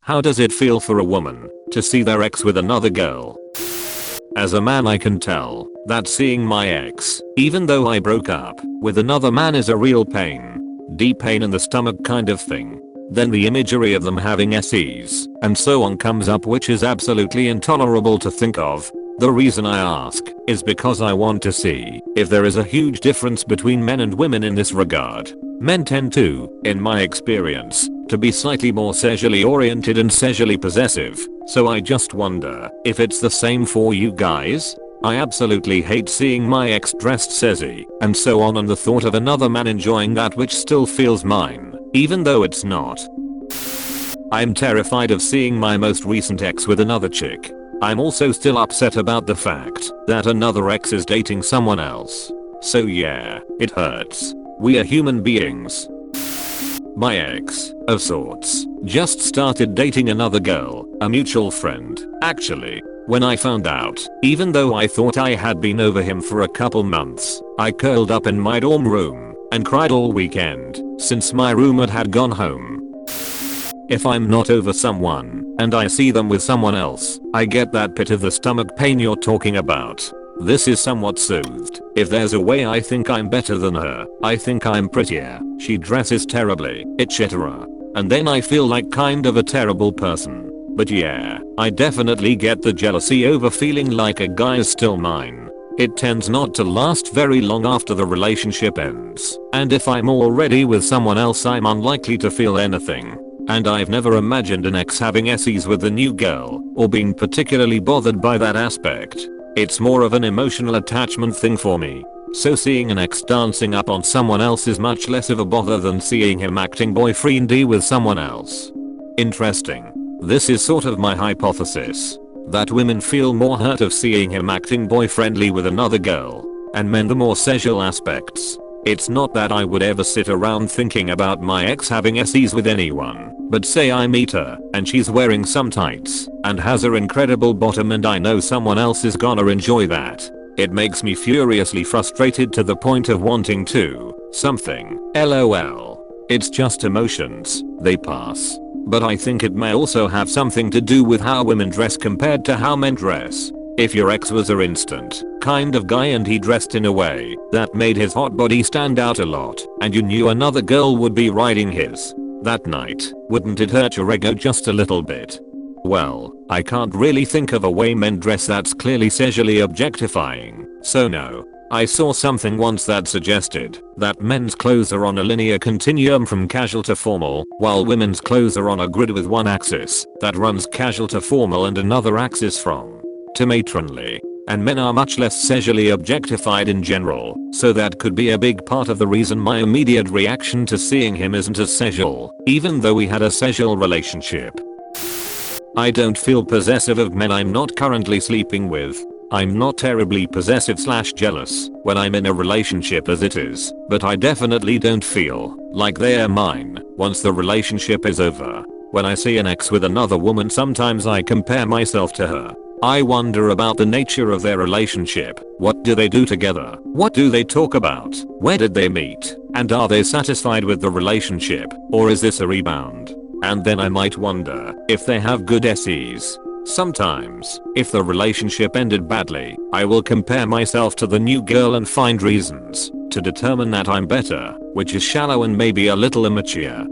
How does it feel for a woman to see their ex with another girl? As a man, I can tell that seeing my ex, even though I broke up with another man, is a real pain. Deep pain in the stomach kind of thing. Then the imagery of them having SEs and so on comes up, which is absolutely intolerable to think of. The reason I ask is because I want to see if there is a huge difference between men and women in this regard. Men tend to, in my experience, to be slightly more sexually oriented and sexually possessive, so I just wonder if it's the same for you guys. I absolutely hate seeing my ex dressed sexy and so on, and the thought of another man enjoying that which still feels mine, even though it's not. I'm terrified of seeing my most recent ex with another chick. I'm also still upset about the fact that another ex is dating someone else. So yeah, it hurts. We are human beings. My ex, of sorts, just started dating another girl, a mutual friend, actually. When I found out, even though I thought I had been over him for a couple months, I curled up in my dorm room and cried all weekend since my roommate had gone home. If I'm not over someone and I see them with someone else, I get that pit of the stomach pain you're talking about. This is somewhat soothed if there's a way. I think I'm better than her. I think I'm prettier. She dresses terribly, etc. And then I feel like kind of a terrible person. But yeah, I definitely get the jealousy over feeling like a guy is still mine. It tends not to last very long after the relationship ends. And if I'm already with someone else, I'm unlikely to feel anything. And I've never imagined an ex having SEs with a new girl or being particularly bothered by that aspect. It's more of an emotional attachment thing for me. So seeing an ex dancing up on someone else is much less of a bother than seeing him acting boyfriendy with someone else. Interesting. This is sort of my hypothesis, that women feel more hurt of seeing him acting boyfriendly with another girl, and men the more sexual aspects. It's not that I would ever sit around thinking about my ex having SEs with anyone, but say I meet her and she's wearing some tights and has her incredible bottom and I know someone else is gonna enjoy that. It makes me furiously frustrated to the point of wanting to something. LOL. It's just emotions, they pass. But I think it may also have something to do with how women dress compared to how men dress. If your ex was a instant kind of guy and he dressed in a way that made his hot body stand out a lot, and you knew another girl would be riding his that night, wouldn't it hurt your ego just a little bit? Well, I can't really think of a way men dress that's clearly sexually objectifying, so no. I saw something once that suggested that men's clothes are on a linear continuum from casual to formal, while women's clothes are on a grid with one axis that runs casual to formal and another axis from to matronly. And men are much less sexually objectified in general, so that could be a big part of the reason my immediate reaction to seeing him isn't as sexual, even though we had a sexual relationship. I don't feel possessive of men I'm not currently sleeping with. I'm not terribly possessive/jealous when I'm in a relationship as it is, but I definitely don't feel like they're mine once the relationship is over. When I see an ex with another woman, sometimes I compare myself to her. I wonder about the nature of their relationship. What do they do together? What do they talk about? Where did they meet? And are they satisfied with the relationship? Or is this a rebound? And then I might wonder if they have good SEs. Sometimes, if the relationship ended badly, I will compare myself to the new girl and find reasons to determine that I'm better, which is shallow and maybe a little immature.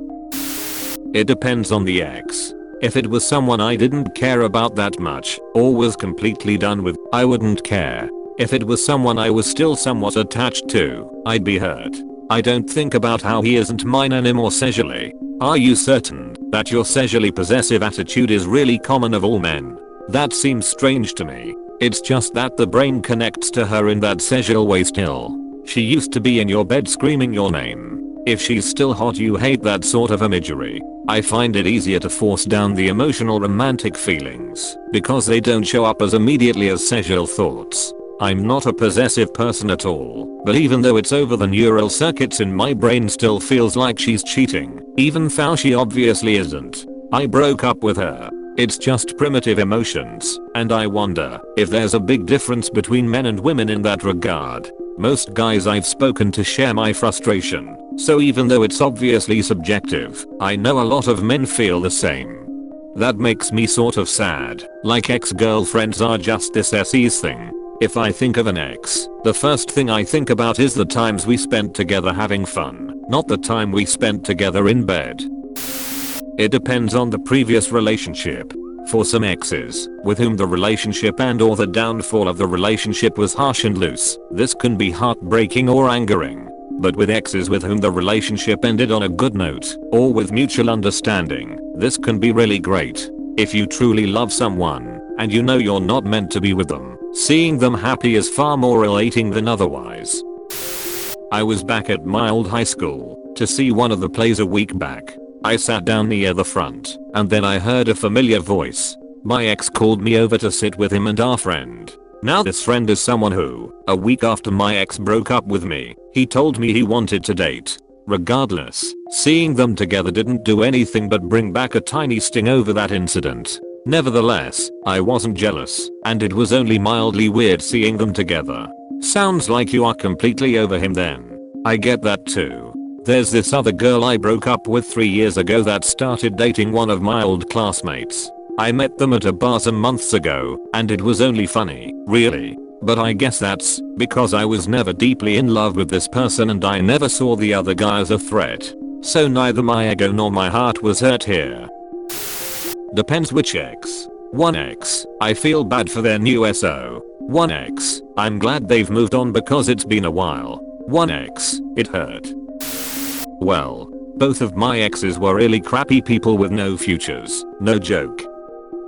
It depends on the ex. If it was someone I didn't care about that much, or was completely done with, I wouldn't care. If it was someone I was still somewhat attached to, I'd be hurt. I don't think about how he isn't mine anymore sexually. Are you certain that your sexually possessive attitude is really common of all men? That seems strange to me. It's just that the brain connects to her in that sexual way still. She used to be in your bed screaming your name. If she's still hot, you hate that sort of imagery. I find it easier to force down the emotional romantic feelings because they don't show up as immediately as sexual thoughts. I'm not a possessive person at all, but even though it's over, the neural circuits in my brain still feels like she's cheating, even though she obviously isn't. I broke up with her. It's just primitive emotions, and I wonder if there's a big difference between men and women in that regard. Most guys I've spoken to share my frustration, so even though it's obviously subjective, I know a lot of men feel the same. That makes me sort of sad, like ex-girlfriends are just this SE's thing. If I think of an ex, the first thing I think about is the times we spent together having fun, not the time we spent together in bed. It depends on the previous relationship. For some exes, with whom the relationship and or the downfall of the relationship was harsh and loose, this can be heartbreaking or angering. But with exes with whom the relationship ended on a good note, or with mutual understanding, this can be really great. If you truly love someone, and you know you're not meant to be with them, seeing them happy is far more elating than otherwise. I was back at my old high school to see one of the plays a week back. I sat down near the front, and then I heard a familiar voice. My ex called me over to sit with him and our friend. Now this friend is someone who, a week after my ex broke up with me, he told me he wanted to date. Regardless, seeing them together didn't do anything but bring back a tiny sting over that incident. Nevertheless, I wasn't jealous, and it was only mildly weird seeing them together. Sounds like you are completely over him then. I get that too. There's this other girl I broke up with 3 years ago that started dating one of my old classmates. I met them at a bar some months ago, and it was only funny, really. But I guess that's because I was never deeply in love with this person and I never saw the other guy as a threat. So neither my ego nor my heart was hurt here. Depends which ex. One ex, I feel bad for their new SO. One ex, I'm glad they've moved on because it's been a while. One ex, it hurt. Well, both of my exes were really crappy people with no futures, no joke.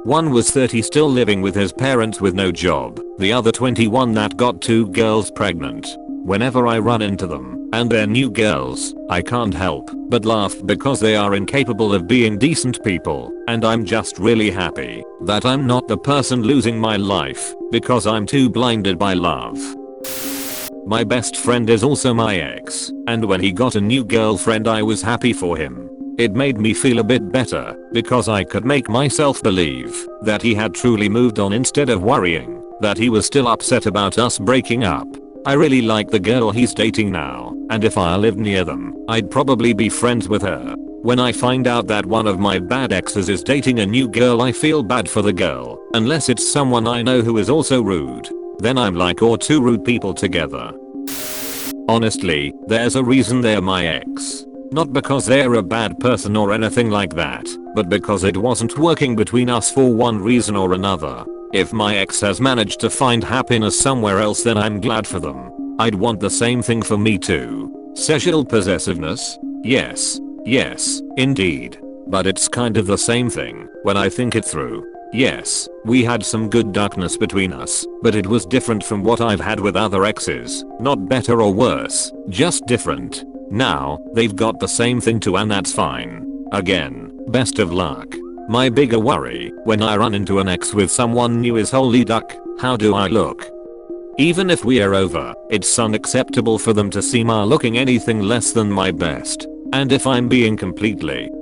One was 30 still living with his parents with no job, the other 21 that got 2 girls pregnant. Whenever I run into them, and their new girls, I can't help but laugh because they are incapable of being decent people, and I'm just really happy that I'm not the person losing my life because I'm too blinded by love. My best friend is also my ex, and when he got a new girlfriend I was happy for him. It made me feel a bit better because I could make myself believe that he had truly moved on instead of worrying that he was still upset about us breaking up. I really like the girl he's dating now, and if I lived near them, I'd probably be friends with her. When I find out that one of my bad exes is dating a new girl I feel bad for the girl, unless it's someone I know who is also rude. Then I'm like, or 2 rude people together. Honestly, there's a reason they're my ex. Not because they're a bad person or anything like that, but because it wasn't working between us for one reason or another. If my ex has managed to find happiness somewhere else, then I'm glad for them. I'd want the same thing for me too. Sexual possessiveness? Yes, indeed. But it's kind of the same thing when I think it through. Yes, we had some good darkness between us, but it was different from what I've had with other exes. Not better or worse, just different. Now, they've got the same thing too, and that's fine. Again, best of luck. My bigger worry when I run into an ex with someone new is, holy duck, how do I look? Even if we are over, it's unacceptable for them to see me looking anything less than my best. And if I'm being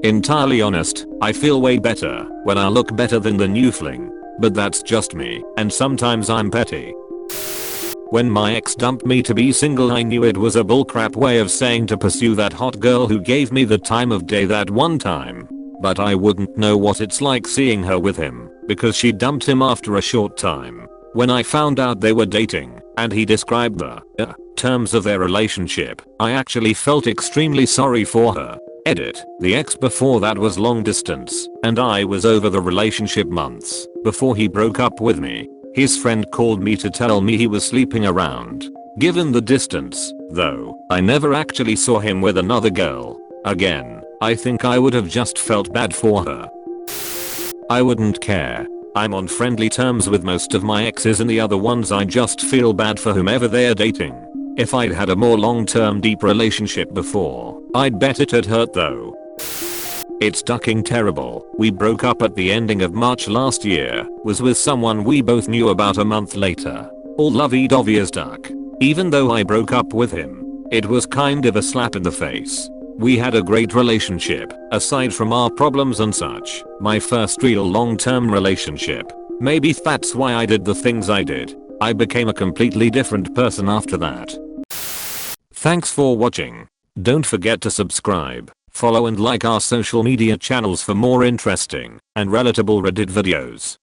entirely honest, I feel way better when I look better than the new fling. But that's just me, and sometimes I'm petty. When my ex dumped me to be single, I knew it was a bullcrap way of saying to pursue that hot girl who gave me the time of day that one time. But I wouldn't know what it's like seeing her with him, because she dumped him after a short time. When I found out they were dating, and he described the terms of their relationship, I actually felt extremely sorry for her. Edit, the ex before that was long distance, and I was over the relationship months before he broke up with me. His friend called me to tell me he was sleeping around. Given the distance, though, I never actually saw him with another girl. Again, I think I would have just felt bad for her. I wouldn't care. I'm on friendly terms with most of my exes, and the other ones I just feel bad for whomever they're dating. If I'd had a more long-term deep relationship before, I'd bet it'd hurt though. It's ducking terrible. We broke up at the ending of March last year, was with someone we both knew about a month later. All lovey-dovey as duck. Even though I broke up with him, it was kind of a slap in the face. We had a great relationship, aside from our problems and such. My first real long-term relationship. Maybe that's why I did the things I did. I became a completely different person after that. Thanks for watching. Don't forget to subscribe. Follow and like our social media channels for more interesting and relatable Reddit videos.